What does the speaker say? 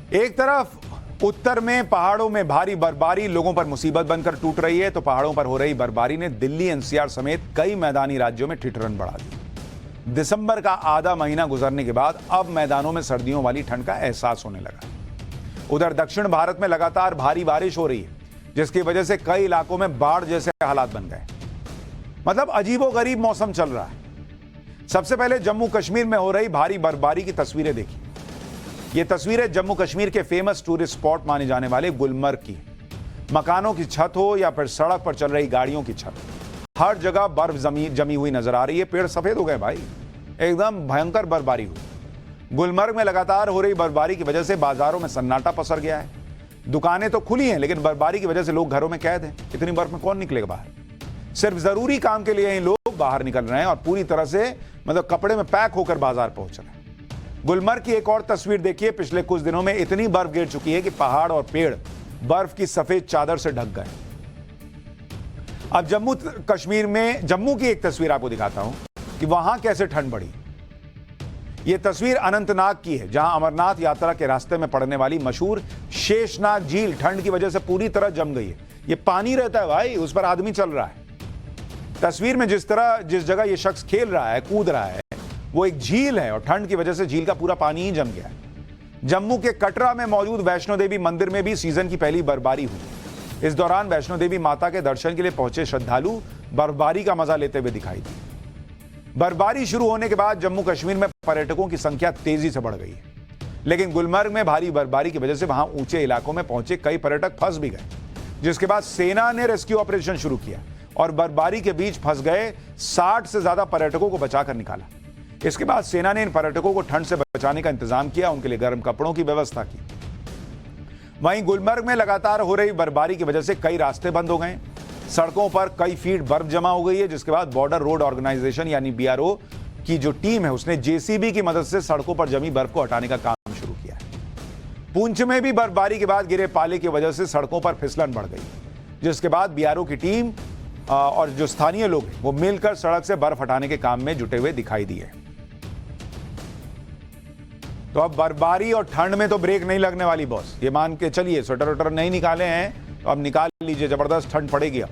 एक तरफ उत्तर में पहाड़ों में भारी बर्फबारी लोगों पर मुसीबत बनकर टूट रही है, तो पहाड़ों पर हो रही बर्फबारी ने दिल्ली एनसीआर समेत कई मैदानी राज्यों में ठिठुरन बढ़ा दी। दिसंबर का आधा महीना गुजरने के बाद अब मैदानों में सर्दियों वाली ठंड का एहसास होने लगा। उधर दक्षिण भारत में लगातार भारी बारिश हो रही है, जिसकी वजह से कई इलाकों में बाढ़ जैसे हालात बन गए। मतलब अजीबोगरीब मौसम चल रहा है। सबसे पहले जम्मू कश्मीर में हो रही भारी बर्फबारी की तस्वीरें देखिए। ये तस्वीरें जम्मू कश्मीर के फेमस टूरिस्ट स्पॉट माने जाने वाले गुलमर्ग की। मकानों की छत हो या फिर सड़क पर चल रही गाड़ियों की छत, हर जगह बर्फ जमी हुई नजर आ रही है। पेड़ सफेद हो गए भाई, एकदम भयंकर बर्फबारी हुई। गुलमर्ग में लगातार हो रही बर्फबारी की वजह से बाजारों में सन्नाटा पसर गया है। दुकानें तो खुली हैं, लेकिन बर्फबारी की वजह से लोग घरों में कैद हैं। इतनी बर्फ में कौन निकलेगा बाहर? सिर्फ जरूरी काम के लिए ही लोग बाहर निकल रहे हैं और पूरी तरह से मतलब कपड़े में पैक होकर बाजार पहुंच रहे हैं। गुलमर्ग की एक और तस्वीर देखिए। पिछले कुछ दिनों में इतनी बर्फ गिर चुकी है कि पहाड़ और पेड़ बर्फ की सफेद चादर से ढक गए। अब जम्मू कश्मीर में जम्मू की एक तस्वीर आपको दिखाता हूं कि वहां कैसे ठंड बढ़ी। यह तस्वीर अनंतनाग की है, जहां अमरनाथ यात्रा के रास्ते में पड़ने वाली मशहूर शेषनाग झील ठंड की वजह से पूरी तरह जम गई है। यह पानी रहता है भाई, उस पर आदमी चल रहा है। तस्वीर में जिस जगह यह शख्स खेल रहा है, कूद रहा है, वो एक झील है और ठंड की वजह से झील का पूरा पानी ही जम गया है। जम्मू के कटरा में मौजूद वैष्णो देवी मंदिर में भी सीजन की पहली बर्फबारी हुई। इस दौरान वैष्णो देवी माता के दर्शन के लिए पहुंचे श्रद्धालु बर्फबारी का मजा लेते हुए दिखाई दिए। बर्फबारी शुरू होने के बाद जम्मू कश्मीर में पर्यटकों की संख्या तेजी से बढ़ गई है, लेकिन गुलमर्ग में भारी बर्फबारी की वजह से वहां ऊंचे इलाकों में पहुंचे कई पर्यटक फंस भी गए, जिसके बाद सेना ने रेस्क्यू ऑपरेशन शुरू किया और बर्फबारी के बीच फंस गए 60 से ज्यादा पर्यटकों को बचाकर निकाला। इसके बाद सेना ने इन पर्यटकों को ठंड से बचाने का इंतजाम किया, उनके लिए गर्म कपड़ों की व्यवस्था की। वहीं गुलमर्ग में लगातार हो रही बर्फबारी की वजह से कई रास्ते बंद हो गए। सड़कों पर कई फीट बर्फ जमा हो गई है, जिसके बाद बॉर्डर रोड ऑर्गेनाइजेशन यानी बीआरओ की जो टीम है, उसने जेसीबी की मदद से सड़कों पर जमी बर्फ को हटाने का काम शुरू किया है। पुंछ में भी बर्फबारी के बाद गिरे पाले की वजह से सड़कों पर फिसलन बढ़ गई, जिसके बाद बीआरओ की टीम और जो स्थानीय लोग हैं वो मिलकर सड़क से बर्फ हटाने के काम में जुटे हुए दिखाई दिए। तो अब बर्फबारी और ठंड में तो ब्रेक नहीं लगने वाली बॉस, ये मान के चलिए। स्वेटर वेटर नहीं निकाले हैं तो अब निकाल लीजिए, जबरदस्त ठंड पड़ेगी अब।